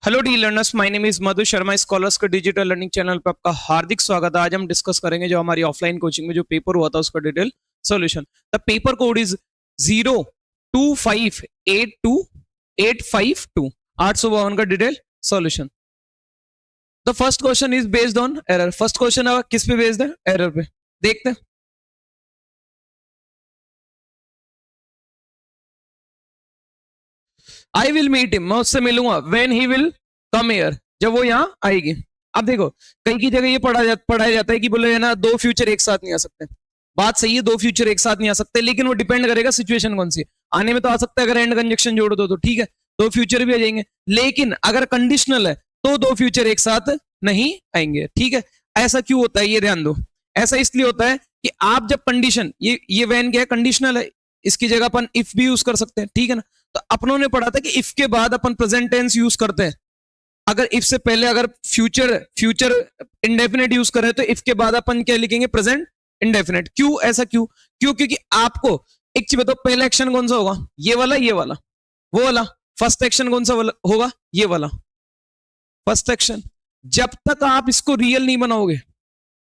Hello D learners, my name is Madhu Sharma. Scholars के digital learning channel पर आपका हार्दिक स्वागत है। आज हम डिस्कस करेंगे जो हमारी ऑफलाइन कोचिंग में जो पेपर हुआ था उसका detail solution. The paper code is 02582852852 का detail solution. The first question is based on error. First question है किस पे बेस्ड है? एरर पे। देखते हैं। आई विल मीट हिम, मैं उससे मिलूंगा। When he will come here, जब वो यहाँ आएगी। अब देखो, कई की जगह ये पढ़ाया जाता है कि बोले है ना, दो फ्यूचर एक साथ नहीं आ सकते। बात सही है, दो फ्यूचर एक साथ नहीं आ सकते, लेकिन वो डिपेंड करेगा सिचुएशन कौन सी। आने में तो आ सकता है, अगर एंड कंजक्शन जोड़ दो तो ठीक है, दो फ्यूचर भी आ जाएंगे। लेकिन अगर कंडीशनल है तो दो फ्यूचर एक साथ नहीं आएंगे। ठीक है, ऐसा क्यों होता है ये ध्यान दो। ऐसा इसलिए होता है कि आप जब कंडीशन, ये वैन क्या है, कंडीशनल है, इसकी जगह अपन इफ भी यूज कर सकते हैं। ठीक है ना, तो अपनों ने पढ़ा था कि इफ के बाद अपन प्रेजेंट टेंस यूज करते हैं। अगर इफ से पहले अगर फ्यूचर फ्यूचर इंडेफिनेट यूज करें तो इफ के बाद अपन क्या लिखेंगे? Present indefinite. क्यों ऐसा? क्यों क्योंकि आपको एक चीज बताओ, पहला एक्शन कौन सा होगा? ये वाला, ये वाला, वो वाला। फर्स्ट एक्शन कौन सा होगा? ये वाला फर्स्ट एक्शन। जब तक आप इसको रियल नहीं बनाओगे,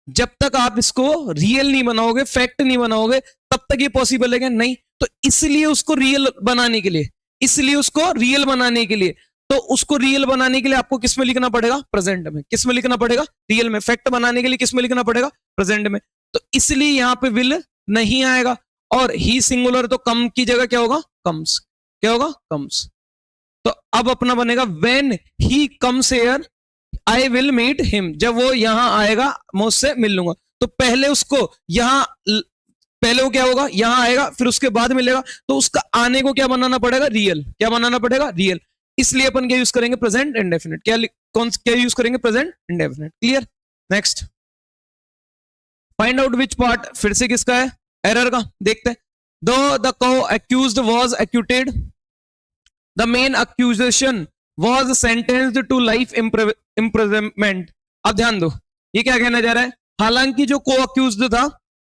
जब तक आप इसको रियल नहीं बनाओगे, फैक्ट नहीं बनाओगे, तब तक ये पॉसिबल है क्या? नहीं। तो इसलिए उसको रियल बनाने के लिए, इसलिए उसको रियल बनाने के लिए, तो उसको रियल बनाने के लिए आपको किस में लिखना पड़ेगा? प्रेजेंट में। किस में लिखना पड़ेगा? रियल में। फैक्ट बनाने के लिए किस में लिखना पड़ेगा? प्रेजेंट में। तो इसलिए यहां पे विल नहीं आएगा, और ही सिंगुलर, तो कम की जगह क्या होगा? कम्स। क्या होगा? कम्स। तो अब अपना बनेगा when he comes here I will meet him. जब वो यहां आएगा मैं उससे मिल लूंगा। तो पहले उसको यहां, पहले वो क्या होगा? यहां आएगा, फिर उसके बाद मिलेगा, तो उसका आने को क्या बनाना पड़ेगा? रियल। क्या बनाना पड़ेगा? रियल। इसलिए अपन क्या यूज करेंगे? Present indefinite. क्या यूज करेंगे? Present indefinite. Clear? Next, find out which part. फिर से किसका है? एरर का। देखते हैं। Though the co accused was acquitted, the main accusation was sentenced to life imprisonment। अब ध्यान दो, ये क्या कहना जा रहा है? हालांकि जो को अक्यूज्ड था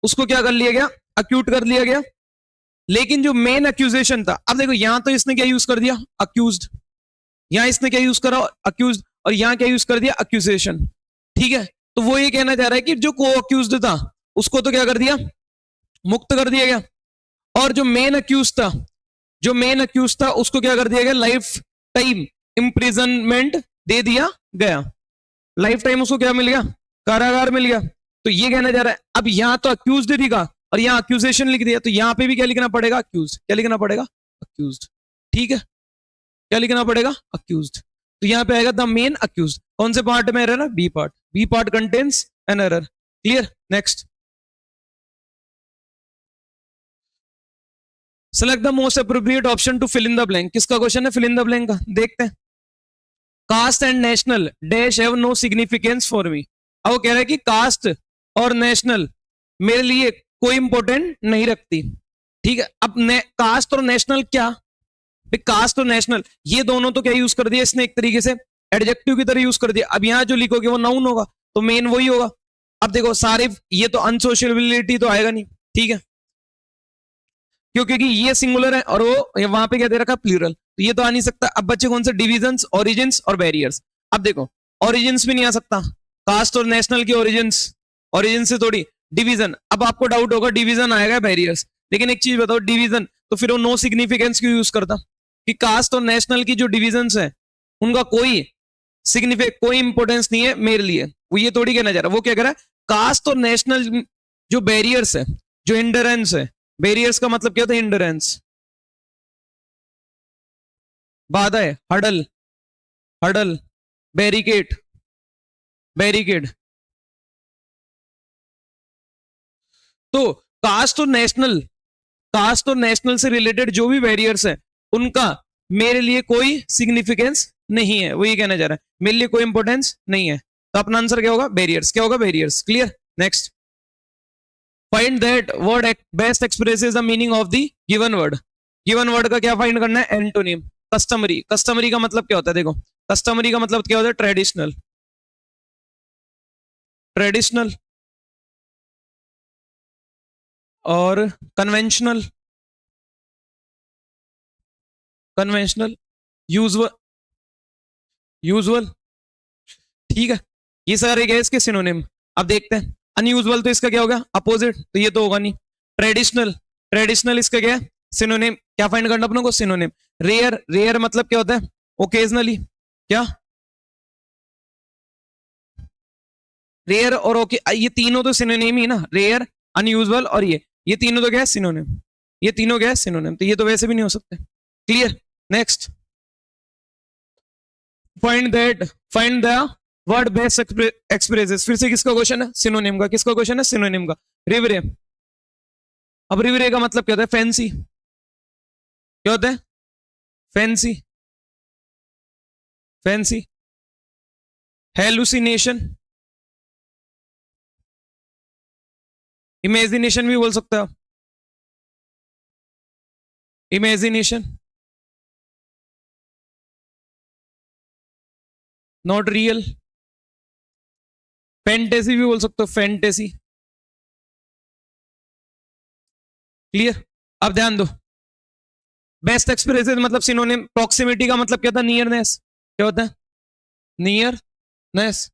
उसको क्या कर लिया गया? अक्यूट कर लिया गया। लेकिन जो मेन अक्यूजेशन था, अब देखो यहां तो इसने क्या यूज कर दिया? अक्यूज्ड। यहां इसने क्या यूज करा? अक्यूज्ड। और यहां क्या यूज कर दिया? अक्यूजेशन। ठीक है, तो वो ये कहना चाह रहा है कि जो को अक्यूज्ड था उसको तो क्या कर दिया? मुक्त कर दिया गया। और जो मेन अक्यूज था, जो मेन अक्यूज था उसको क्या कर दिया गया? लाइफ टाइम इंप्रिजनमेंट दे दिया गया। लाइफ टाइम उसको क्या मिल गया? कारागार मिल गया। तो ये कहना जा रहा है, अब यहां तो अक्यूज दिखा और यहां अक्यूजेशन लिख दिया, तो यहां पे भी क्या लिखना पड़ेगा? अक्यूज। क्या लिखना पड़ेगा? अक्यूज। ठीक है, क्या लिखना पड़ेगा? अक्यूज। तो यहां पे आएगा द मेन अक्यूज। कौन से पार्ट में एरर है? B part. B part contains an error. Clear? Next, select the most appropriate option to fill in the blank. किसका क्वेश्चन है? फिल इन द ब्लैंक का। देखते हैं। Caste and national dash have no significance for me. अब वो कह रहा है कि कास्ट और नेशनल मेरे लिए कोई इंपॉर्टेंट नहीं रखती। ठीक है, अब कास्ट और नेशनल क्या? कास्ट और नेशनल ये दोनों तो क्या यूज कर दिया इसने? एक तरीके से एडजेक्टिव की तरह यूज कर दिया। अब यहां जो लिखोगे वो नाउन होगा, तो मेन वही होगा। अब देखो सारे, ये तो अनसोशलेबिलिटी तो आएगा नहीं। ठीक है, क्यों? क्योंकि ये सिंगुलर है और वो वहां पे क्या दे रखा? प्लूरल, तो ये तो आ नहीं सकता। अब बच्चे कौन से? डिविजन्स, ओरिजिन्स और बैरियर्स। अब देखो, ओरिजिन्स भी नहीं आ सकता, कास्ट और नेशनल की ओरिजिन्स, ओरिजिन से थोड़ी डिवीजन। अब आपको डाउट होगा डिवीजन आएगा बैरियर्स, लेकिन एक चीज बताओ, डिवीजन तो फिर वो नो सिग्निफिकेंस क्यों यूज करता? कि कास्ट और नेशनल की जो डिविजन्स है उनका कोई सिग्निफिक, कोई इंपोर्टेंस नहीं है मेरे लिए। वो ये थोड़ी कहना चाह रहा है, वो क्या कह रहा है? कास्ट और नेशनल जो बैरियर्स है, जो इंडरेंस है, बैरियर्स का मतलब क्या होता है? इंडरेंस, बाधा है। Hurdle, hurdle, barricade, barricade. तो कास्ट और नेशनल, कास्ट और नेशनल से रिलेटेड जो भी बैरियर्स है उनका मेरे लिए कोई सिग्निफिकेंस नहीं है। वो ये कहना चाह रहा है, मेरे लिए कोई इंपोर्टेंस नहीं है। तो अपना आंसर क्या होगा? बैरियर्स। क्या होगा? Barriers. Clear? Next, find that word best expresses the meaning of the given word. Given word का क्या फाइंड करना है? एंटोनिम। कस्टमरी। कस्टमरी का मतलब क्या होता है? देखो, कस्टमरी का मतलब क्या होता है? ट्रेडिशनल, ट्रेडिशनल और कन्वेंशनल, कन्वेंशनल, यूजुअल, यूजुअल, ठीक है, ये सारे क्या है इसके सिनोनिम। अब देखते हैं अनयूजुअल, तो इसका क्या होगा अपोजिट, तो ये तो होगा नहीं। ट्रेडिशनल, ट्रेडिशनल इसका क्या है सिनोनिम, क्या फाइंड करना अपने को सिनोनिम। रेयर, रेयर मतलब क्या होता है ओकेजनली, क्या रेयर और ओके, ये तीनों तो सिनोनिम ही ना, रेयर अनयूजुअल और ये तीनों तो क्या है सिनोनिम, ये तीनों क्या है सिनोनिम, तो ये तो वैसे भी नहीं हो सकते। Clear, next, find the word best expresses, फिर से किसका क्वेश्चन है सिनोनिम का, किसका क्वेश्चन है सिनोनिम का, रिवरे। अब रिवरे का मतलब क्या होता है फैंसी, क्या होता है फैंसी, फैंसी, हेलुसिनेशन, इमेजिनेशन भी बोल सकते हो, इमेजिनेशन, नॉट रियल, फैंटेसी भी बोल सकते हो, फैंटेसी। क्लियर, अब ध्यान दो, बेस्ट एक्सप्रेसेस मतलब सिनोनिम, प्रॉक्सिमिटी का मतलब क्या था नियरनेस, क्या होता है नियरनेस,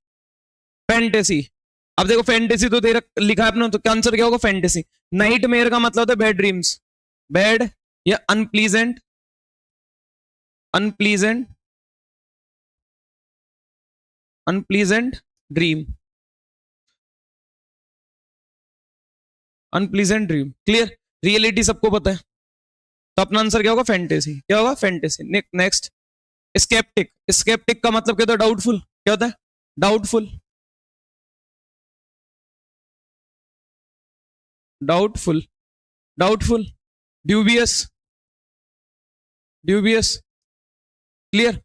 फैंटेसी। अब देखो फैंटेसी तो दे लिखा है अपना, तो क्या आंसर क्या होगा फैंटेसी। नाइट मेयर का मतलब होता है बैड ड्रीम्स, बैड या unpleasant, unpleasant, unpleasant dream, unpleasant dream. Clear, reality सबको पता है, तो अपना आंसर क्या होगा फैंटेसी, क्या होगा फैंटेसी। नेक्स्ट, स्केप्टिक, स्केप्टिक का मतलब क्या होता है डाउटफुल, क्या होता है doubtful, doubtful, doubtful, dubious, dubious. Clear,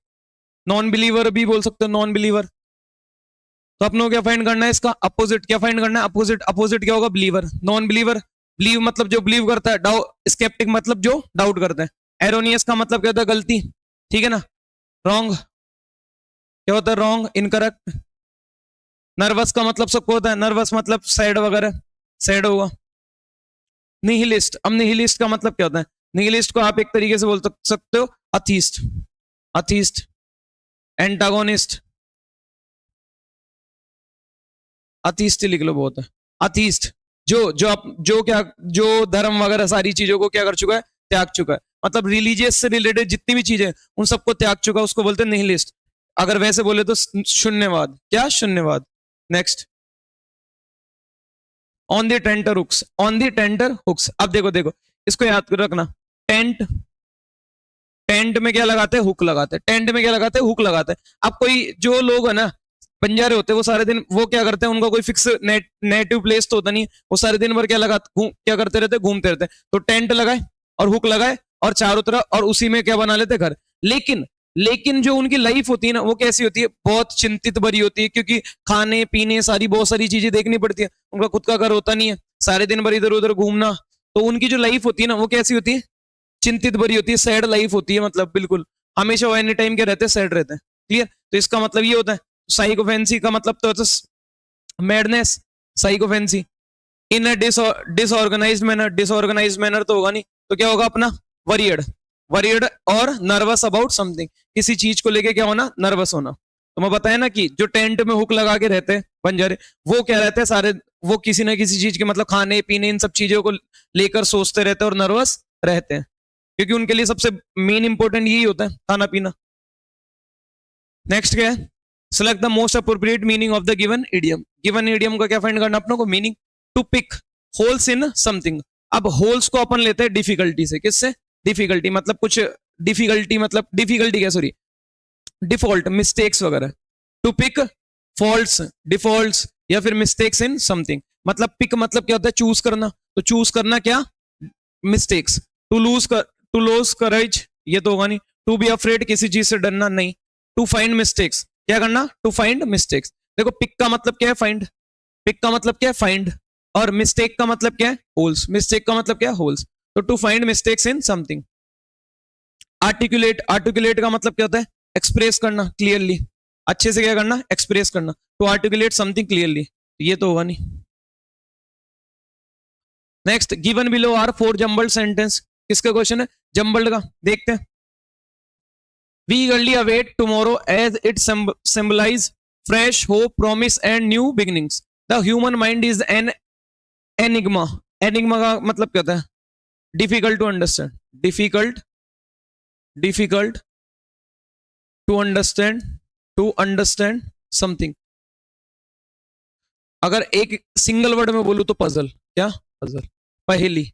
non believer भी बोल सकते हो, नॉन बिलीवर। तो अपनों क्या फाइंड करना है इसका अपोजिट, क्या फाइंड करना है अपोजिट, अपोजिट क्या होगा बिलीवर, नॉन बिलीवर, बिलीव मतलब जो बिलीव करता है, डाउट, स्केप्टिक मतलब जो डाउट करता है, एरोनियस का मतलब क्या होता है गलती, ठीक है ना, रॉन्ग, क्या होता है रॉन्ग, इनकरेक्ट। नर्वस का मतलब सबको होता है, नर्वस मतलब सैड वगैरह, सैड होगा। निहिलिस्ट, अब निहिलिस्ट का मतलब क्या होता है, निहिलिस्ट को आप एक तरीके से बोल सकते हो अथीस्ट, अथीस्ट, एंटागोनिस्ट, अथीस्ट लिख लो बहुत है, अथीस्ट, जो आप जो क्या, जो धर्म वगैरह सारी चीजों को क्या कर चुका है त्याग चुका है, मतलब रिलीजियस से रिलेटेड जितनी भी चीजें उन सबको त्याग चुका है, उसको बोलते हैं निहिलिस्ट। अगर वैसे बोले तो शून्यवाद, क्या शून्यवाद। Next, on the tenter hooks, on the tenter hooks. अब देखो देखो इसको याद रखना, टेंट, टेंट में क्या लगाते हैं हुक लगाते हैं, टेंट में क्या लगाते हैं हुक लगाते हैं। अब कोई जो लोग है ना बंजारे होते हैं वो सारे दिन वो क्या करते हैं, उनका कोई फिक्स नेटिव प्लेस तो होता नहीं, वो सारे दिन भर क्या क्या करते रहते घूमते रहते हैं। तो टेंट लगाए और हुक लगाए और चारों तरफ, और उसी में क्या बना लेते घर। लेकिन लेकिन जो उनकी लाइफ होती है ना वो कैसी होती है, बहुत चिंतित भरी होती है, क्योंकि खाने पीने सारी बहुत सारी चीजें देखनी पड़ती है, उनका खुद का घर होता नहीं है, सारे दिन भर इधर उधर घूमना। तो उनकी जो लाइफ होती है ना वो कैसी होती है, चिंतित भरी होती है, सैड लाइफ होती है, मतलब बिल्कुल हमेशा वो एनी टाइम क्या रहते हैं सैड रहते हैं। क्लियर, तो इसका मतलब ये होता है साइकोफेंसी का मतलब तो मैडनेस, साइकोफेंसी इन अ डिसऑर्गेनाइज्ड मैनर, डिसऑर्गेनाइज्ड मैनर तो होगा नहीं, तो क्या होगा अपना वरियड, वरियड और नर्वस अबाउट समथिंग, किसी चीज को लेके क्या होना नर्वस होना। तो मैं बताया ना कि जो टेंट में हुक लगा के रहते हैं बंजारे, वो क्या रहते हैं सारे, वो किसी ना किसी चीज के मतलब खाने पीने इन सब चीजों को लेकर सोचते रहते हैं और नर्वस रहते हैं, क्योंकि उनके लिए सबसे मेन इंपॉर्टेंट यही होता है खाना पीना। नेक्स्ट क्या है, select the most appropriate meaning of the given idiom, given idiom का क्या फाइंड करना अपनों को meaning, to pick holes in something. अब होल्स को अपन लेते हैं डिफिकल्टी से, किससे डिफिकल्टी मतलब कुछ डिफिकल्टी, मतलब डिफिकल्टी क्या सॉरी डिफॉल्ट मिस्टेक्स वगैरह, टू पिक फॉल्ट्स डिफॉल्ट्स या फिर मिस्टेक्स इन समथिंग, मतलब पिक मतलब क्या होता है चूज करना, तो चूज करना क्या मिस्टेक्स, टू लूज करेज ये तो होगा नहीं, टू बी अफ्रेड किसी चीज से डरना नहीं, टू फाइंड मिस्टेक्स क्या करना टू फाइंड मिस्टेक्स। देखो पिक का मतलब क्या है फाइंड, पिक का मतलब क्या है फाइंड, और मिस्टेक का मतलब क्या है होल्स, मिस्टेक का मतलब क्या है होल्स, तो to find mistakes in something. Articulate, articulate का मतलब क्या होता है एक्सप्रेस करना क्लियरली, अच्छे से क्या करना एक्सप्रेस करना, टू आर्टिकुलेट समथिंग क्लियरली, ये तो होगा नहीं। Next, given below are four jumbled sentence, किसका क्वेश्चन है जम्बल्ड का, देखते हैं। We eagerly await tomorrow as it symbolize fresh hope, promise and new beginnings. The human mind is an enigma. Enigma का मतलब क्या होता है? Difficult to understand. Difficult to understand something. अगर एक सिंगल वर्ड में बोलूं तो पजल. क्या? पजल, पहेली,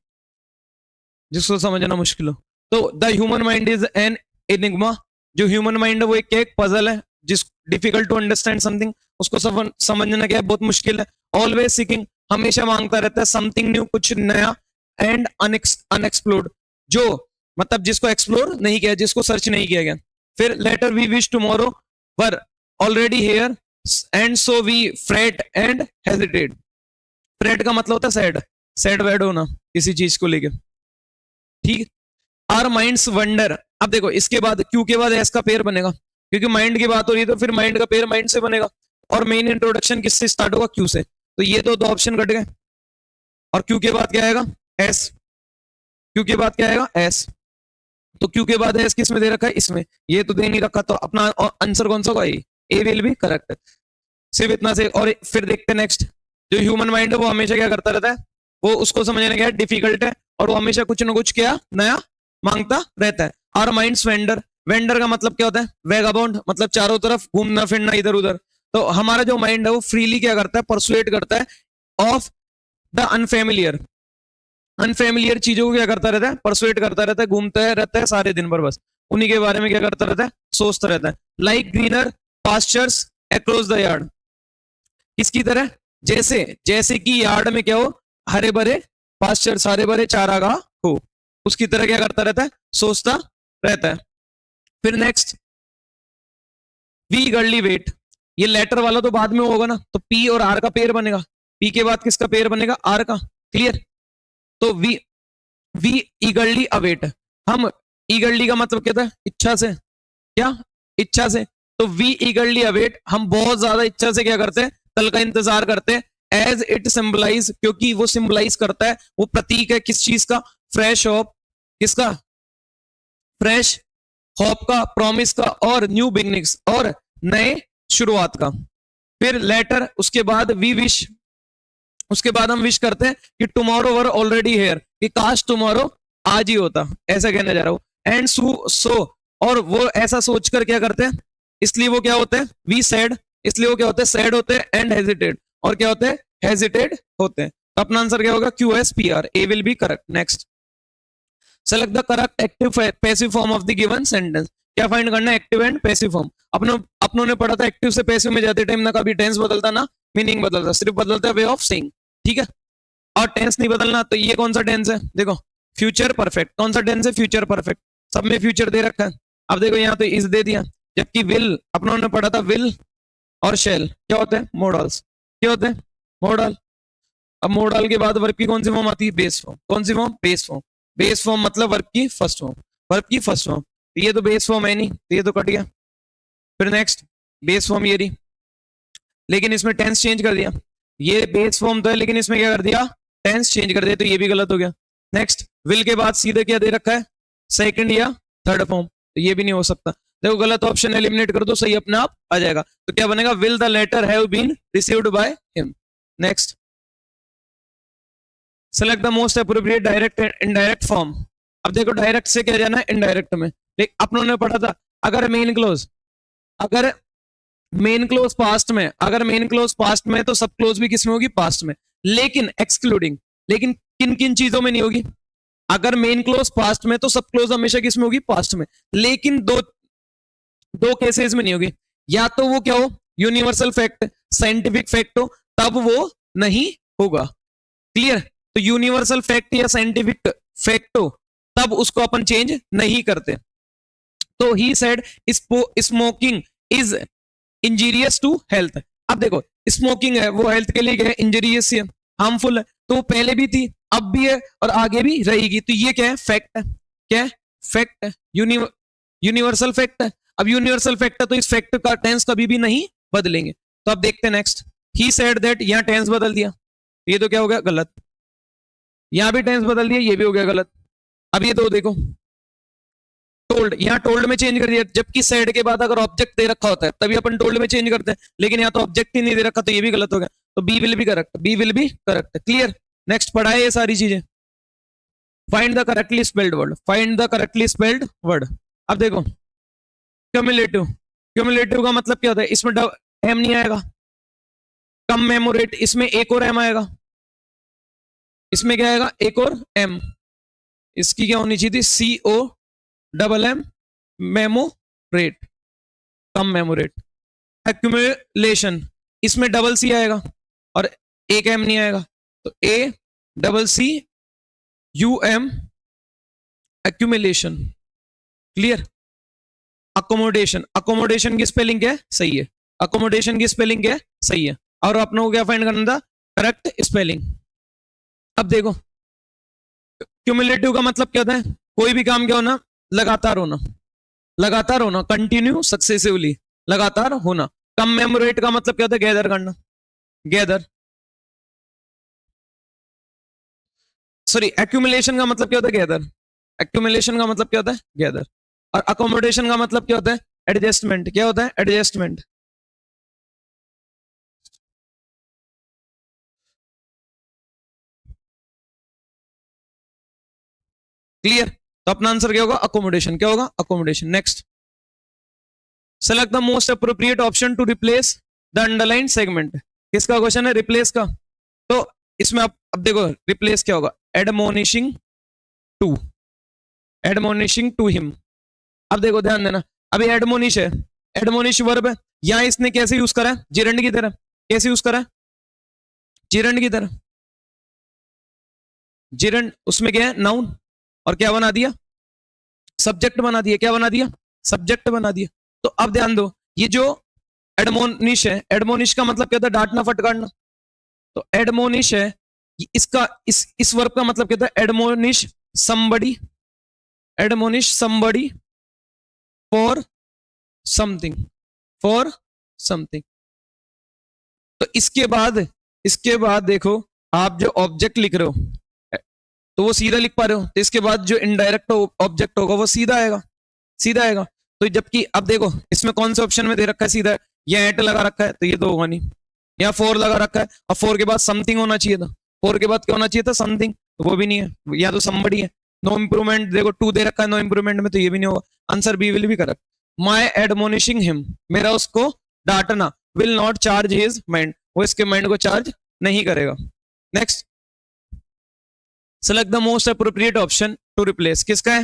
जिसको समझना मुश्किल हो. तो the human mind is an enigma. जो ह्यूमन माइंड है वो एक पजल है, जिस डिफिकल्ट टू अंडरस्टैंड समथिंग, उसको समझना क्या है, बहुत मुश्किल है. ऑलवेज सीकिंग, हमेशा मांगता रहता है समथिंग न्यू, कुछ नया. एंड अनएक्सप्लोर्ड, जो मतलब जिसको एक्सप्लोर नहीं किया, जिसको सर्च नहीं किया गया. फिर later we wish tomorrow were already here and so we fret and hesitate. Fret का मतलब होता है सैड, सैड वैड होना किसी चीज को लेकर. ठीक. Are minds wonder. अब देखो इसके बाद क्यू के बाद एस का पेयर बनेगा, क्योंकि माइंड की बात हो रही है तो फिर माइंड का पेयर माइंड से बनेगा. और मेन इंट्रोडक्शन किससे स्टार्ट होगा? क्यू से. तो ये तो दो ऑप्शन कट गए. और क्यू के बाद क्या आएगा? एस. क्यू के बाद क्या आएगा? एस. तो क्यू के बाद एस किस में दे रखा है? इसमें. ये तो दे नहीं रखा, तो अपना आंसर कौन सा होगा? ए विल बी करेक्ट. सिर्फ इतना से. और फिर देखते हैं नेक्स्ट. जो ह्यूमन माइंड है वो हमेशा क्या करता रहता है? वो उसको समझने क्या डिफिकल्ट है, और वो हमेशा कुछ ना कुछ क्या नया मांगता रहता है. Our minds vendor. वेंडर का मतलब क्या होता है? वेगाबॉन्ड, मतलब चारों तरफ घूमना फिरना इधर उधर. तो हमारा जो माइंड है वो फ्रीली क्या करता है? परसुएट करता है ऑफ द अनफेमिलियर. अनफेमिलियर चीजों को क्या करता रहता है? परसुएट करता रहता है, घूमता है रहता है सारे दिन भर, बस उन्हीं के बारे में क्या करता रहता है? सोचता रहता है. Like greener pastures across the yard. इसकी तरह, जैसे जैसे कि यार्ड में क्या हो? हरे भरे पास्चर्स, हरे भरे चारागाह हो, उसकी तरह क्या करता रहता है? सोचता रहता है. फिर नेक्स्ट, वी गर्ली वेट. ये लेटर वाला तो बाद में होगा ना, तो पी और आर का पेयर बनेगा. पी के बाद किसका पेयर बनेगा? आर का. क्लियर. तो वी ईगरली अवेट. हम ईगरली का मतलब क्या था? इच्छा से. क्या? इच्छा से. तो वी ईगरली अवेट, हम बहुत ज्यादा इच्छा से क्या करते हैं? कल का इंतजार करते हैं. एज इट सिंबलाइज, क्योंकि वो सिंबलाइज करता है, वो प्रतीक है किस चीज का? Fresh hope. किसका? फ्रेश होप का, प्रॉमिस का, और न्यू बिगनिंग्स, और नए शुरुआत का. फिर लेटर, उसके बाद वी विश. उसके बाद हम विश करते हैं कि टुमारो वर ऑलरेडी हियर, कि काश टुमारो आज ही होता, ऐसा कहने जा रहा हूं. एंड सो, और वो ऐसा सोचकर क्या करते हैं? इसलिए वो क्या होते हैं? We sad. इसलिए वो क्या होते हैं? सैड होते हैं. एंड हेजिटेट, और क्या होते हैं? हेजिटेट होते हैं. तो अपना आंसर क्या होगा? Q S P R. A will be correct. Next, select the correct active passive form of the given sentence. क्या फाइंड करना है? Active and passive form. अपनों ने पढ़ा था एक्टिव से पैसिव में जाते टाइम ना कभी टेंस बदलता ना मीनिंग बदलता, सिर्फ बदलता है वे ऑफ सेइंग. ठीक है. और टेंस नहीं बदलना. तो ये कौन सा टेंस है? देखो, फ्यूचर परफेक्ट. कौन सा टेंस है? Future perfect. सब में फ्यूचर दे रखा है. अब देखो यहाँ तो इज दे दिया, जबकि विल अपनों ने पढ़ा था विल और शेल क्या होते हैं? मोडल्स. क्या होते हैं? मॉडल. अब मॉडल के बाद वर्ब की कौन सी फॉर्म आती है? Base form. कौन सी form? Base form. Base form मतलब वर्ब की फर्स्ट फॉर्म. वर्ब की फर्स्ट फॉर्म. ये तो बेस फॉर्म है नहीं, तो ये तो कट गया. फिर नेक्स्ट, बेस फॉर्म ये रही, लेकिन इसमें टेंस चेंज कर दिया. ये बेस फॉर्म तो है, लेकिन इसमें क्या कर दिया? टेंस चेंज कर दिया, तो ये भी गलत हो गया. नेक्स्ट, विल के बाद सीधे क्या दे रखा है? सेकंड या थर्ड फॉर्म. तो ये भी नहीं हो सकता. देखो, गलत ऑप्शन एलिमिनेट कर दो, सही अपने आप आ जाएगा. तो क्या बनेगा? Will the letter have been received by him. Next, select the most appropriate direct and indirect form. अब देखो, डायरेक्ट से क्या जाना है? इनडायरेक्ट में. देख, अपनों ने पढ़ा था, अगर मेन क्लोज पास्ट में, अगर मेन क्लोज पास्ट में, तो सब क्लोज भी किसमें होगी? पास्ट में. लेकिन एक्सक्लूडिंग, लेकिन किन किन चीजों में नहीं होगी? अगर मेन क्लोज पास्ट में, तो सब क्लोज हमेशा किसमें होगी? पास्ट में. लेकिन दो केसेस में नहीं होगी. या तो वो क्या हो? यूनिवर्सल फैक्ट, साइंटिफिक फैक्ट हो, तब वो नहीं होगा. क्लियर. तो यूनिवर्सल फैक्ट या साइंटिफिक फैक्ट हो, तब उसको अपन चेंज नहीं करते. तो he said smoking is injurious to health. अब देखो, स्मोकिंग है वो हेल्थ के लिए क्या है? इंजीरियस है, हार्मफुल है. तो वो पहले भी थी, अब भी है, और आगे भी रहेगी. तो ये क्या है? फैक्ट है. क्या है? फैक्ट है. यूनिवर्सल फैक्ट है. अब यूनिवर्सल फैक्ट है, तो इस फैक्ट का टेंस कभी भी नहीं बदलेंगे. तो अब देखते हैं नेक्स्ट. ही सेड दैट, यहां टेंस बदल दिया, ये तो क्या हो गया? गलत. यहां भी टेंस बदल दिया, ये भी हो गया गलत. अब ये दो देखो, टोल्ड, यहाँ टोल्ड में चेंज कर दिया, जबकि सेड के बाद अगर ऑब्जेक्ट दे रखा होता है तभी अपन टोल्ड में चेंज करते हैं, लेकिन यहाँ तो ऑब्जेक्ट ही नहीं दे रखा, तो ये भी गलत हो गया, तो B will be correct, B will be correct. Clear, next पढ़ाए ये सारी चीजें। Find the correctly spelled word, find the correctly spelled word. अब देखो क्यूमुलेटिव, क्यूमुलेटिव का मतलब क्या होता है, इसमें एम नहीं आएगा, कम मेमोरेट, इसमें एक और एम आएगा, इसमें क्या आएगा, एक और एम, इसकी क्या होनी चाहिए थी, सी ओ डबल एम, मेमोरेट, कम मेमोरेट। एक्यूमुलेशन, इसमें डबल सी आएगा और एक एम नहीं आएगा, तो A double C U M, accumulation. Clear. Accommodation, accommodation की स्पेलिंग क्या है, सही है, अकोमोडेशन की स्पेलिंग क्या है, सही है, और अपनों को क्या फाइंड करना था, करेक्ट स्पेलिंग। अब देखो क्यूमुलेटिव का मतलब क्या होता है, कोई भी काम क्या होना, लगातार होना, लगातार होना, कंटिन्यू सक्सेसिवली, लगातार होना। कम मेमोरेट का मतलब क्या होता है, गैदर करना, गैदर, सॉरी एक्यूमुलेशन का मतलब क्या होता है, गैदर, एक्यूमुलेशन का मतलब क्या होता है, गैदर। और अकोमोडेशन का मतलब क्या होता है, एडजस्टमेंट, क्या होता है, एडजस्टमेंट। क्लियर, तो अपना आंसर क्या होगा, अकोमोडेशन, क्या होगा, accommodation. Next, select the most appropriate option to replace the underline segment. किसका क्वेश्चन है, रिप्लेस का। तो इसमें अब देखो रिप्लेस क्या होगा, admonishing to, admonishing to him. अब देखो ध्यान देना, अभी एडमोनिश है, एडमोनिश वर्ब है, यहां इसने कैसे यूज करा है, जिरंड की तरह, कैसे यूज करा है, जिरंड की तरह, जिरंड, उसमें क्या है, नाउन, और क्या बना दिया, सब्जेक्ट बना दिया, क्या बना दिया, सब्जेक्ट बना दिया। तो अब ध्यान दो, ये जो एडमोनिश है, एडमोनिश का मतलब क्या था, डांटना फटकारना, तो एडमोनिश है, इसका इस वर्ब का मतलब क्या था, admonish somebody, admonish somebody for something, for something. तो इसके बाद देखो, आप जो ऑब्जेक्ट लिख रहे हो तो वो सीधा लिख पा रहे हो, तो इसके बाद जो इनडायरेक्ट ऑब्जेक्ट होगा वो सीधा आएगा, सीधा आएगा। तो जबकि अब देखो इसमें कौन से ऑप्शन में दे रखा है सीधा, या एट लगा रखा है, तो ये तो होगा नहीं, या फोर लगा रखा है, और फोर के बाद समथिंग होना चाहिए था, फोर के बाद क्या होना चाहिए था, समथिंग, तो वो भी नहीं है, या तो समबडी है। नो इंप्रूवमेंट, देखो टू दे रखा है नो इंप्रूवमेंट में, तो ये भी नहीं होगा, answer B will be correct. My admonishing him, मेरा उसको डांटना, will not charge his mind, वो इसके माइंड को चार्ज नहीं करेगा। Next, select the most appropriate option to replace, किसका है,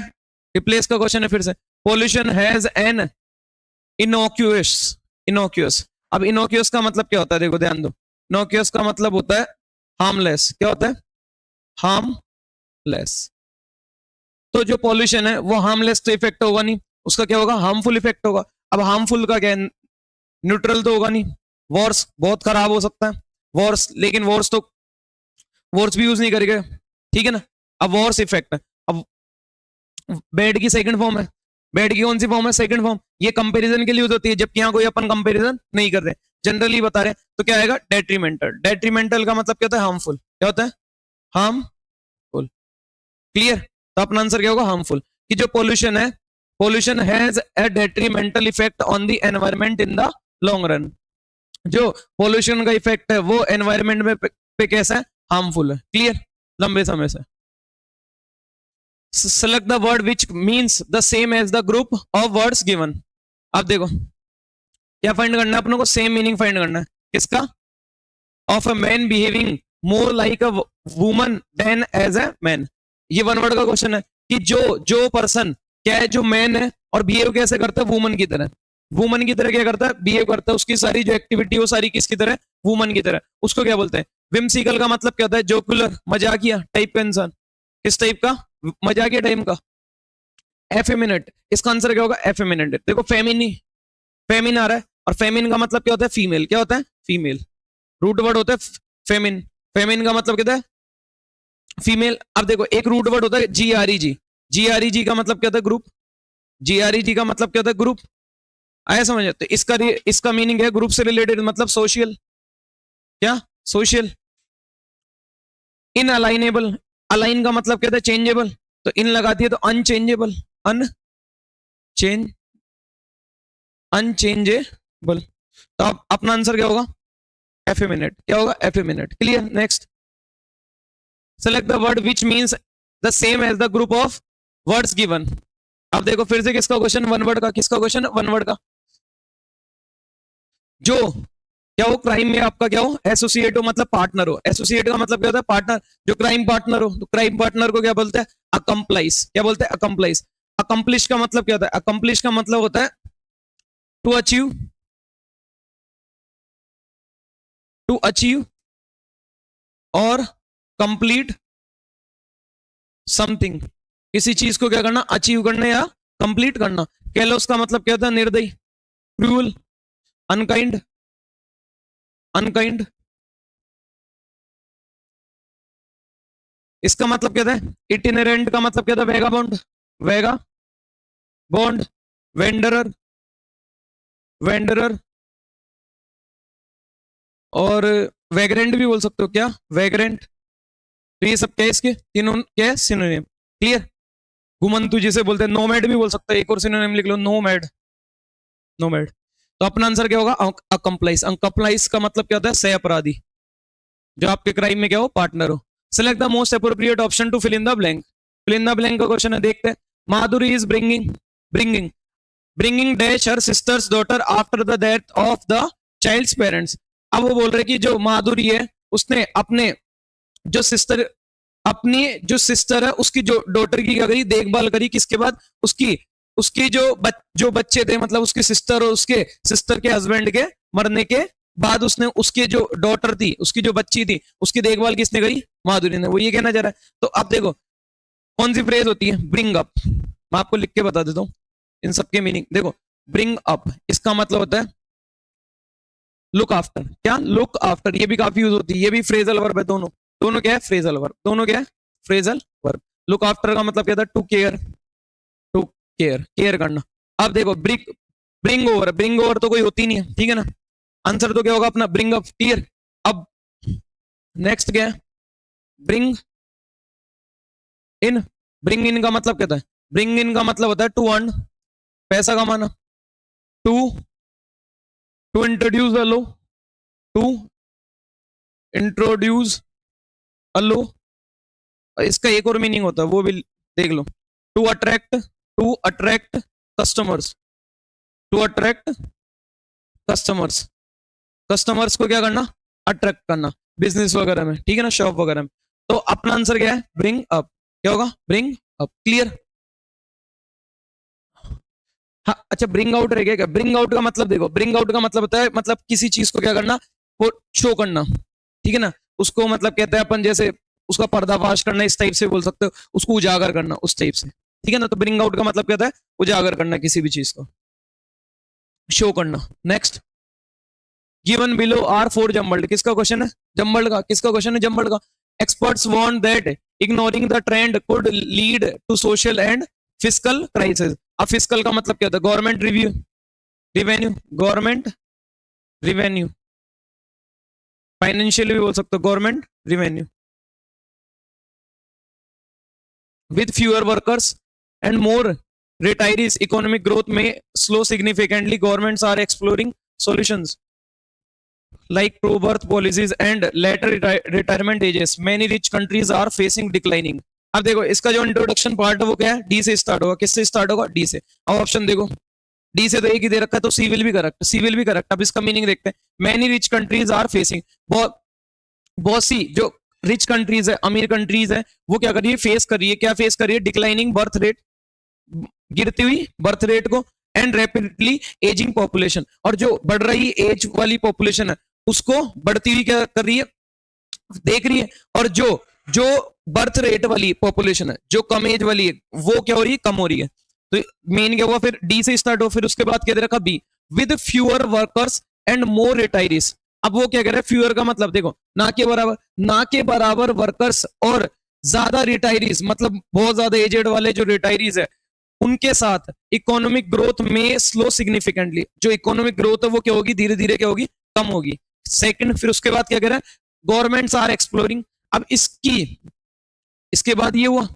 रिप्लेस का क्वेश्चन है फिर से। Pollution has an innocuous, innocuous, अब इनोक्यूअस का मतलब क्या होता है, देखो ध्यान दो, इनोक्यूअस का मतलब होता है हार्मलेस, क्या होता है, हार्मलेस। तो जो पॉल्यूशन है वो हार्मलेस तो इफेक्ट होगा नहीं, उसका क्या होगा, हार्मफुल इफेक्ट होगा। अब हार्मफुल का क्या है, न्यूट्रल तो होगा नहीं, वॉर्स बहुत खराब हो सकता है, वॉर्स, लेकिन वॉर्स तो वॉर्स भी यूज नहीं करेंगे, ठीक है ना। अब वॉर्स इफेक्ट है, अब बेड की सेकंड फॉर्म है, बेड की कौन सी फॉर्म है, सेकंड फॉर्म, ये कंपैरिजन के लिए यूज होती है, जबकि यहाँ कोई अपन कंपैरिजन नहीं कर रहे, जनरली बता रहे हैं, तो क्या आएगा, डेट्रीमेंटल, डेट्रीमेंटल का मतलब क्या होता है, हार्मफुल, क्या होता है, हार्मफुल। क्लियर, तो अपना आंसर क्या होगा, हार्मफुल। कि जो पोल्यूशन है, pollution has a detrimental effect on the environment in the long run, जो पोल्यूशन का इफेक्ट है वो एनवायरमेंट में पे कैसा है, हार्मफुल है। क्लियर, लंबे समय से। Select the word which means the same as the group of words given. अब देखो क्या फाइंड करना है अपनों को, सेम मीनिंग फाइंड करना है, किसका, of a man behaving more like a woman than as a man. ये वन वर्ड का क्वेश्चन है कि जो पर्सन क्या है, जो मैन है और बिहेव कैसे करता है, वुमन की तरह, वुमन की तरह क्या करता है, बिहेव करता है, उसकी सारी जो एक्टिविटी वो सारी किसकी तरह, वुमन की तरह, उसको क्या बोलते हैं, विमसिकल का मतलब क्या होता है, जोकुलर, मजाकिया टाइप का इंसान, किस टाइप का, मजाकिया टाइप का। एफेमिनेट, इसका आंसर क्या होगा, एफेमिनेट। देखो फेमिनी, फेमिन आ रहा है, और फेमिन का मतलब क्या होता है, फीमेल, क्या होता है, फीमेल, रूट वर्ड होता है फेमिन, फेमिन का मतलब क्या है, फीमेल। अब देखो एक रूट वर्ड होता है GREG, GREG का मतलब क्या होता है, ग्रुप, GREG का मतलब क्या होता है, ग्रुप, आया समझ, तो इसका मीनिंग है ग्रुप से रिलेटेड, मतलब सोशल, क्या, सोशल। इन अलाइनेबल, अलाइन का मतलब क्या था, चेंजेबल, तो इन लगाती है तो अनचेंजेबल, अन चेंज अनचेंजेबल। तो अब अपना आंसर क्या होगा? एफेमिनेट। क्या होगा? Effeminate. Clear? Next, select the word which means the same as the group of words given. अब देखो फिर से किसका क्वेश्चन? वन वर्ड का। किसका क्वेश्चन? वन वर्ड का। जो क्या हो क्राइम में आपका क्या हो? एसोसिएट हो, मतलब पार्टनर हो। एसोसिएट का मतलब क्या होता है? पार्टनर। जो क्राइम पार्टनर हो, तो क्राइम पार्टनर को क्या बोलते हैं? अकम्प्लाइज। क्या बोलते हैं? अकम्प्लाइज। अकम्प्लिश का मतलब क्या होता है? अकम्प्लिश का मतलब होता है टू अचीव, टू अचीव और कंप्लीट समथिंग। किसी चीज को क्या करना? अचीव करना या कंप्लीट करना। कैलोस का मतलब क्या होता है? निर्दयी, क्रूअल, अनकाइंड, अनकाइंड। इसका मतलब क्या था? इटिनरेंट का मतलब क्या था? वेगाबॉन्ड, वेगा बॉन्ड, वेंडरर, वेंडरर, और वेग्रेंट भी बोल सकते हो। क्या? वेग्रेंट। तो ये सब क्या है? इसके तीनों क्या है? सिनोनिम। क्लियर? घुमंतु जिसे बोलते हैं, नोमैड भी बोल सकते हैं। एक और सिनोनिम लिख लो, नोमैड, नोमैड। तो अपना आंसर क्या होगा? अकम्प्लाइज। अकम्प्लाइज का मतलब क्या होता है? सह अपराधी, जो आपके क्राइम में क्या हो? पार्टनर हो। Select the most appropriate option to fill in the blank. Fill in the blank का क्वेश्चन है, देखते हैं। Madhuri is bringing, bringing, bringing dash her sister's daughter after the death of the child's parents. अब वो बोल रहे कि जो माधुरी है उसने अपने जो सिस्टर, अपनी जो सिस्टर है उसकी जो डॉटर की क्या करी? देखभाल करी। किसके बाद? उसकी उसकी जो बच्चे थे, मतलब उसकी सिस्टर और उसके सिस्टर के हस्बैंड के मरने के बाद उसने उसकी जो डॉटर थी, उसकी जो बच्ची थी, उसकी देखभाल किसने करी? माधुरी ने। वो ये कहना चाह रहा है। तो अब देखो कौन सी फ्रेज होती है? Bring up. मैं आपको लिख के बता देता हूं इन सबके मीनिंग। देखो, ब्रिंग अप इसका मतलब होता है लुक आफ्टर। क्या? Look after. ये भी काफी यूज होती है, ये भी फ्रेजल वर्ब है। दोनों दोनों क्या है? Phrasal verb. दोनों क्या है? Phrasal verb. लुक आफ्टर का मतलब क्या था? To care, to care, care करना। अब देखो bring, bring over, bring over तो कोई होती नहीं है, ठीक है ना। आंसर तो क्या होगा अपना? Bring up. क्लियर? अब नेक्स्ट क्या है? Bring in. ब्रिंग इन का मतलब क्या था? ब्रिंग इन का मतलब होता है टू अर्न, पैसा कमाना। To to introduce a low, to introduce a low. इसका एक और मीनिंग होता है, वो भी देख लो। To attract, to attract customers, to attract customers. Customers को क्या करना? अट्रैक्ट करना, बिजनेस वगैरह में, ठीक है ना, शॉप वगैरह में। तो अपना आंसर क्या है? Bring up. क्या होगा? Bring up. क्लियर? हाँ, अच्छा, ब्रिंग आउट रह गया क्या? ब्रिंग आउट का मतलब देखो, ब्रिंग आउट का मतलब होता है मतलब किसी चीज को क्या करना? वो शो करना, ठीक है ना। उसको मतलब कहते हैं अपन, जैसे उसका पर्दाफाश करना, इस टाइप से बोल सकते हो। उसको उजागर करना, उस टाइप से, ठीक है ना। तो ब्रिंग आउट का मतलब कहता है उजागर करना, किसी भी चीज को शो करना। Next, given below are four jumbled. किसका क्वेश्चन है? जम्बल्ड का। किसका क्वेश्चन है? जम्बल्ड का। Experts want that ignoring the trend could lead to social and fiscal crisis. अब फिस्कल का मतलब क्या होता है? Government review, revenue, government revenue. Financial भी बोल सकते हो, government revenue. With fewer workers and more retirees, economic growth may slow significantly. Governments are exploring solutions like pro-birth policies and later retirement ages. Many rich countries are facing declining. अब देखो इसका जो introduction part है वो क्या है? D से start होगा। किससे स्टार्ट होगा? डी से। अब ऑप्शन देखो, डी से तो एक ही दे रखा है, तो C will be correct, C will be correct. अब इसका मीनिंग देखते हैं। Many rich countries are facing, बहुत बहुत सी जो रिच कंट्रीज है, अमीर कंट्रीज है, वो क्या कर रही है? फेस कर रही है। क्या फेस कर रही है? डिक्लाइनिंग बर्थ रेट, गिरती हुई बर्थ रेट को, एंड रैपिडली एजिंग पॉपुलेशन। और जो बढ़ रही एज वाली पॉपुलेशन है उसको बढ़ती हुई क्या कर रही है? देख रही है। और जो जो बर्थ रेट वाली पॉपुलेशन है, जो कम एज वाली है, वो क्या हो रही है? कम हो रही है। तो मेन क्या हुआ? फिर डी से स्टार्ट हो, फिर उसके बाद क्या दे रखा? B, with fewer workers and more retirees. अब वो क्या कह रहा है? फ्यूअर का मतलब देखो, ना के बराबर, ना के बराबर वर्कर्स और ज्यादा रिटायरीज, मतलब बहुत ज्यादा एजेड वाले जो रिटायरीज है उनके साथ इकोनॉमिक ग्रोथ में स्लो सिग्निफिकेंटली। जो इकोनॉमिक ग्रोथ है वो क्या होगी? धीरे धीरे क्या होगी? कम होगी। सेकंड, फिर उसके बाद क्या कह रहा है? Governments are exploring. अब इसकी, इसके बाद ये हुआ,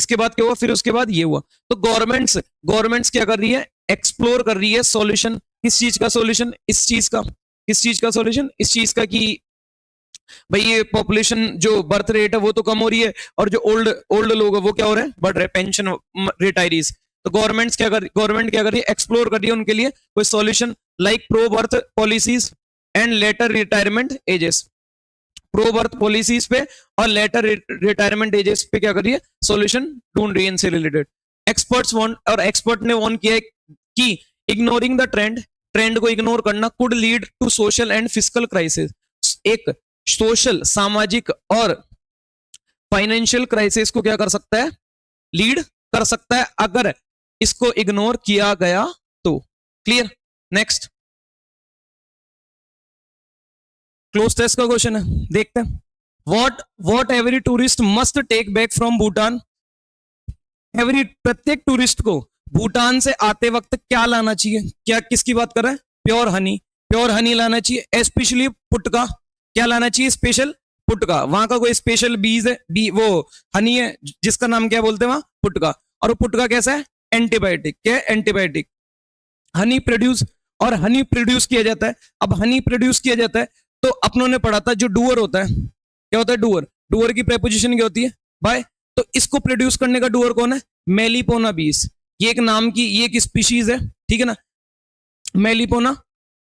इसके बाद क्या हुआ, फिर उसके बाद ये हुआ। तो गवर्नमेंट्स क्या कर रही है, एक्सप्लोर कर रही है सॉल्यूशन। किस चीज का सॉल्यूशन, इस चीज का। किस चीज का सॉल्यूशन, इस चीज का कि भाई ये पॉपुलेशन जो बर्थ रेट है वो तो कम हो रही है, और जो ओल्ड ओल्ड लोग है वो क्या हो रहे हैं, बढ़ रहे हैं, पेंशन रिटायरीज। तो गवर्नमेंट क्या कर रही है, एक्सप्लोर कर रही है उनके लिए कोई solution, like pro birth policies and later retirement ages. Pro birth policies पे और लेटर रिटायरमेंट एजेस पे क्या कर रही है, सॉल्यूशन ढूंढ रही है इनसे रिलेटेड। एक्सपर्ट्स वांट, और एक्सपर्ट ने वार्न किया है कि इग्नोरिंग द ट्रेंड को इग्नोर करना could lead to social and physical crisis. एक सोशल, सामाजिक और फाइनेंशियल क्राइसिस को क्या कर सकता है, लीड कर सकता है, अगर इसको इग्नोर किया गया तो। क्लियर। नेक्स्ट क्लोज टेस्ट का क्वेश्चन है, देखते हैं। What every tourist must take back from Bhutan. प्रत्येक टूरिस्ट को भूटान से आते वक्त क्या लाना चाहिए, क्या किसकी बात कर रहा है, प्योर हनी लाना चाहिए, स्पेशली पुटका। क्या लाना चाहिए, स्पेशल पुटका। वहां का कोई स्पेशल बीज है, वो हनी है जिसका नाम क्या बोलते हैं वहां, पुटका। और वो पुटका कैसा है, एंटीबायोटिक। क्या है, एंटीबायोटिक। हनी प्रोड्यूस किया जाता है। अब हनी प्रोड्यूस किया जाता है तो अपनों ने पढ़ा था, जो डूअर होता है, क्या होता है डूअर की प्रेपोजिशन क्या होती है, बाय। तो इसको प्रोड्यूस करने का डूअर कौन है, मेलिपोना बीस। ये एक नाम की, ये एक स्पीशीज है, ठीक है ना, मेलिपोना।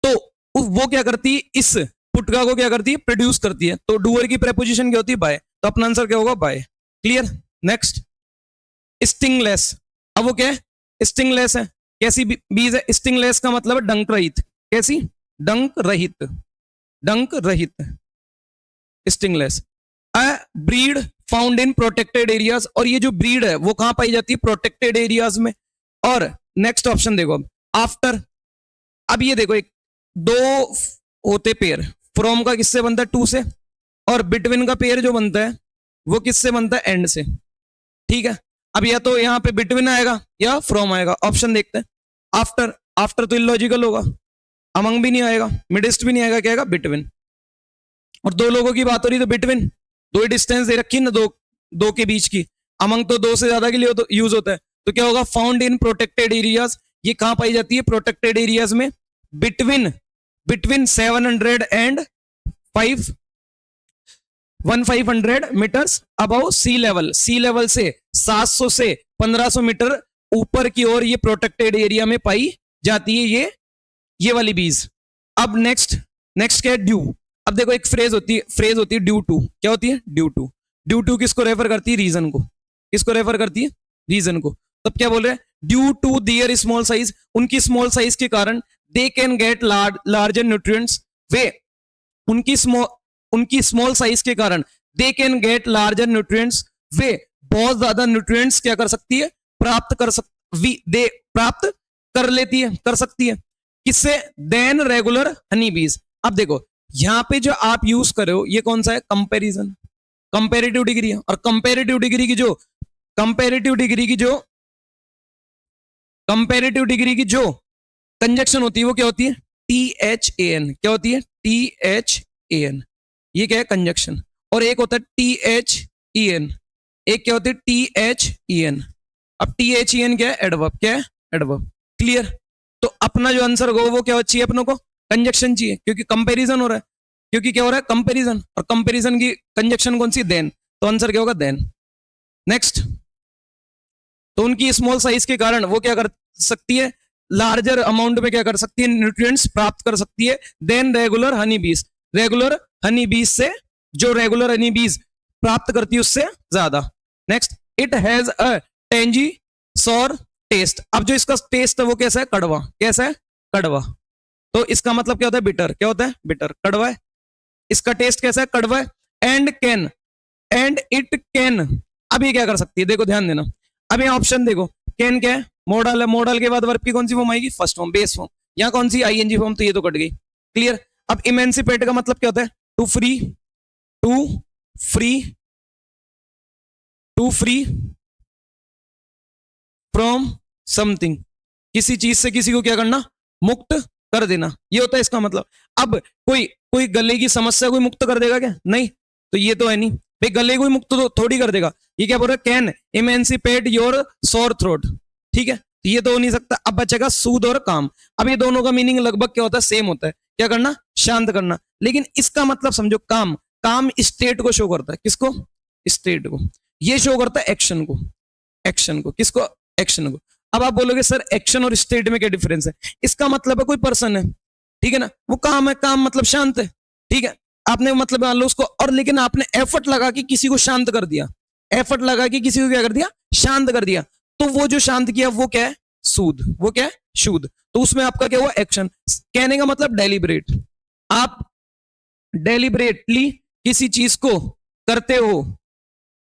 तो वो क्या करती है, इस पुटका को क्या करती है, प्रोड्यूस करती है। तो डूअर की प्रेपोजिशन क्या होती है, बाय। तो अपना आंसर क्या होगा, बाय। क्लियर। Next stingless. अब वो क्या है, स्टिंगलेस है। कैसी बीज है, स्टिंगलेस का मतलब है डंक रहित। कैसी, डंक रहित stingless. A breed found in protected areas. और ये जो ब्रीड है वो कहां पाई जाती है, प्रोटेक्टेड एरियाज में। और नेक्स्ट ऑप्शन देखो, आफ्टर। अब ये देखो, एक दो होते पेयर, फ्रॉम का किससे बनता है, टू से, और बिटवीन का पेयर जो बनता है वो किससे बनता है, एंड से। ठीक है। अब या तो यहां पे बिटवीन आएगा या फ्रॉम आएगा। ऑप्शन देखते हैं। आफ्टर तो इलॉजिकल होगा, अमंग भी नहीं आएगा, मिडिस्ट भी नहीं आएगा, क्या आएगा, बिटवीन। और दो लोगों की बात हो रही तो बिटवीन, दो ही डिस्टेंस दे रखी है ना, दो के बीच की। अमंग तो दो से ज्यादा के लिए यूज होता है। तो क्या होगा, फाउंड इन प्रोटेक्टेड एरियाज। ये कहां पाई जाती है, प्रोटेक्टेड एरियाज में, between 700 and 1500 metres above sea level. Sea level से 700 से 1500 मीटर ऊपर की ओर ये प्रोटेक्टेड एरिया में पाई जाती है ये वाली बीज। अब नेक्स्ट क्या है, ड्यू। अब देखो, एक फ्रेज होती है ड्यू टू। क्या होती है, ड्यू टू किसको रेफर करती है, रीजन को। किसको रेफर करती है, रीजन को। तब क्या बोल रहे हैं, due to their small size. उनकी स्मॉल साइज के कारण they can get larger nutrients. वे उनकी स्मॉल साइज के कारण they can get larger nutrients. वे बहुत ज्यादा न्यूट्रिएंट्स क्या कर सकती है, प्राप्त कर लेती है, कर सकती है। किससे, देन रेगुलर हनी बीज। अब देखो, यहां पे जो आप यूज कर रहे हो ये कौन सा है, कंपैरिजन, कंपैरेटिव डिग्री है। और कंपैरेटिव डिग्री की जो कंजक्शन होती है वो क्या होती है, THAN। क्या होती है, THAN। ये क्या है, कंजक्शन। और एक होता है THEN। एक क्या होती है, THEN। अब THEN क्या है, एडवर्ब। क्या है, एडवर्ब। क्लियर। तो अपना जो आंसर होगा वो क्या चाहिए, अपनों को कंजक्शन चाहिए, क्योंकि कंपैरिजन हो रहा है। क्योंकि क्या हो रहा है, कंपैरिजन। और कंपैरिजन की कंजक्शन कौन सी, देन। तो आंसर क्या होगा, देन। नेक्स्ट, तो उनकी स्मॉल साइज के कारण वो क्या कर सकती है, लार्जर अमाउंट में क्या कर सकती है, न्यूट्रिएंट्स प्राप्त कर सकती है, देन रेगुलर हनी बीज। रेगुलर हनी बीज से, जो रेगुलर हनी बीज प्राप्त करती है उससे ज्यादा। Next, it has a tangy sour taste. अब जो इसका टेस्ट है वो कैसा है, कड़वा। कैसा है, कड़वा। तो इसका मतलब क्या होता है, बिटर। क्या होता है, बिटर, कड़वा है। इसका टेस्ट कैसा है, कड़वा है। And it can. अब ये क्या कर सकती है, देखो ध्यान देना। अब ये ऑप्शन देखो, कैन क्या है, मॉडल है। मॉडल के बाद वर्ब की कौन सी फॉर्म आएगी, फर्स्ट फॉर्म, बेस फॉर्म। यहाँ कौन सी, आईएनजी फॉर्म। तो ये तो कट गई। क्लियर। अब इमेंसिपेट का मतलब क्या होता है, टू फ्री फ्रॉम समथिंग। किसी चीज से किसी को क्या करना, मुक्त कर देना, ये होता है इसका मतलब। अब कोई गले की समस्या कोई मुक्त कर देगा क्या, नहीं। तो ये तो है नहीं। भाई गले को ही मुक्त तो थोड़ी कर देगा। ये क्या बोल रहा है, can emancipate your sore throat, ठीक है, तो ये तो हो नहीं सकता। अब बचेगा सूद और काम। अब ये दोनों का मीनिंग लगभग क्या होता है, सेम होता है। क्या करना, शांत करना। लेकिन इसका मतलब समझो, काम, काम स्टेट को शो करता है। किसको, स्टेट को। ये शो करता है एक्शन को, एक्शन को। किसको, एक्शन को। अब आप बोलोगे सर एक्शन और स्टेट में क्या डिफरेंस है, इसका मतलब है कोई पर्सन है, ठीक है ना, वो काम है, काम मतलब शांत है, ठीक है, आपने मतलब मान लो उसको, और लेकिन आपने एफर्ट लगा के किसी को शांत कर दिया, एफर्ट लगा के किसी को क्या कर दिया, शांत कर दिया, तो वो जो शांत किया वो क्या है, सूद, वो क्या है, शुद्ध। तो उसमें आपका क्या हुआ, एक्शन। कहने का मतलब डेलिबरेट, आप डेलिबरेटली किसी चीज को करते हो,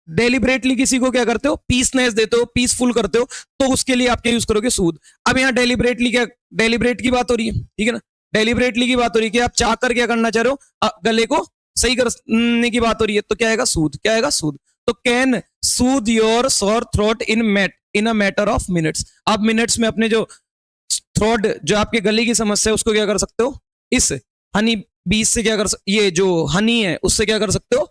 डेलिबरेटली किसी को क्या करते हो, पीसनेस देते हो, पीसफुल करते हो, तो उसके लिए आप क्या यूज करोगे, सूद। अब यहाँ डेलिबरेटली क्या, डेलिबरेट की बात हो रही है, ठीक है ना, डेलिबरेटली की बात हो रही है कि आप चाहकर क्या करना चाह रहे हो, गले को सही करने की बात हो रही है, तो क्या आएगा, सूद। क्या आएगा, सूद। तो can Sood your sore throat in a matter of minutes. आप मिनट्स में अपने जो थ्रोट, जो आपके गले की समस्या है, उसको क्या कर सकते हो, इस हनी बीज से क्या कर ये जो हनी है उससे क्या कर सकते हो,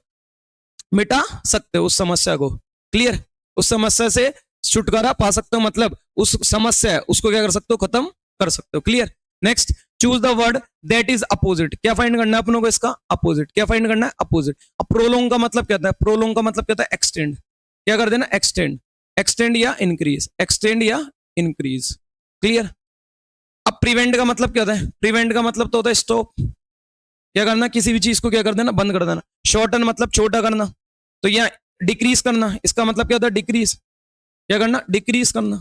मिटा सकते हो उस समस्या को। क्लियर, उस समस्या से छुटकारा पा सकते हो, मतलब उस समस्या है उसको क्या कर सकते हो, खत्म कर सकते हो। Clear. Next, choose the word that is opposite. क्या फाइंड करना है अपनों को, इसका अपोजिट। क्या फाइंड करना है, अपोजिट। अब प्रोलोंग का मतलब क्या है, प्रोलोंग का मतलब क्या होता है, एक्सटेंड। क्या कर देना, एक्सटेंड, एक्सटेंड या इंक्रीज, एक्सटेंड या इंक्रीज। क्लियर। अब प्रिवेंट का मतलब क्या होता है, प्रिवेंट का मतलब तो होता है स्टॉप। क्या करना, किसी भी चीज को क्या कर देना, बंद कर देना। शॉर्टन मतलब छोटा करना, तो यहाँ डिक्रीज करना, इसका मतलब क्या होता है, डिक्रीज। क्या करना, डिक्रीज करना।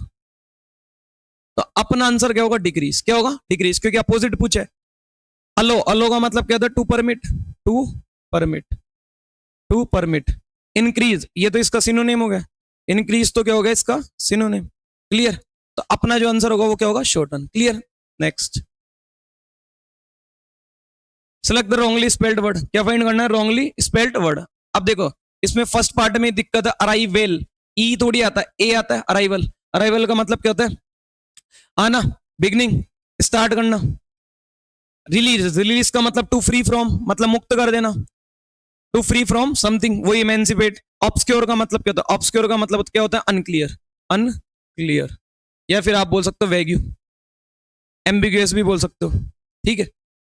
तो अपना आंसर क्या होगा, डिक्रीज। क्या होगा, डिक्रीज, क्योंकि अपोजिट पूछा है। अलो, अलो का मतलब क्या होता है, to permit, to permit, to permit. Increase, ये तो इसका सिनोनिम हो गया, इंक्रीज तो क्या होगा इसका सिनोनिम। क्लियर। तो अपना जो आंसर होगा वो क्या होगा, shorten. Clear. Next, select the wrongly spelled word. क्या फाइंड करना है, रॉन्गली स्पेल्ड वर्ड। अब देखो, इसमें फर्स्ट पार्ट में दिक्कत है, अराइवेल, ई थोड़ी आता है, ए आता है, अराइवल। अराइवल का मतलब क्या होता है, आना, बिगनिंग, स्टार्ट करना। रिलीज, रिलीज का मतलब टू फ्री फ्रॉम, मतलब मुक्त कर देना, टू फ्री फ्रॉम समथिंग, वो इमेंसिपेट। ऑब्सक्योर का मतलब क्या होता है, ऑब्सक्योर का मतलब क्या होता है, अनक्लियर, अनक्लियर, या फिर आप बोल सकते हो वैग्यू, एम्बिगुअस भी बोल सकते हो, ठीक है।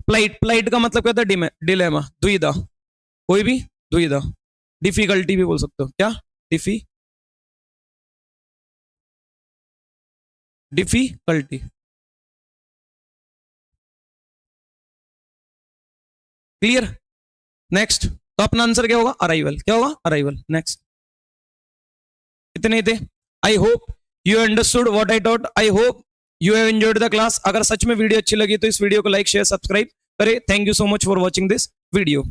प्लाइट, प्लाइट का मतलब क्या होता है, डिलेमा, दुविधा, कोई भी दुविधा। डिफिकल्टी भी बोल सकते हो, क्या, डिफिकल्टी। क्लियर। नेक्स्ट, तो अपना आंसर क्या होगा, अराइवल। क्या होगा, अराइवल। नेक्स्ट, इतने थे। I hope you understood what I taught, I hope you have enjoyed the class. अगर सच में वीडियो अच्छी लगी तो इस वीडियो को लाइक, शेयर, सब्सक्राइब करें। Thank you so much for watching this video.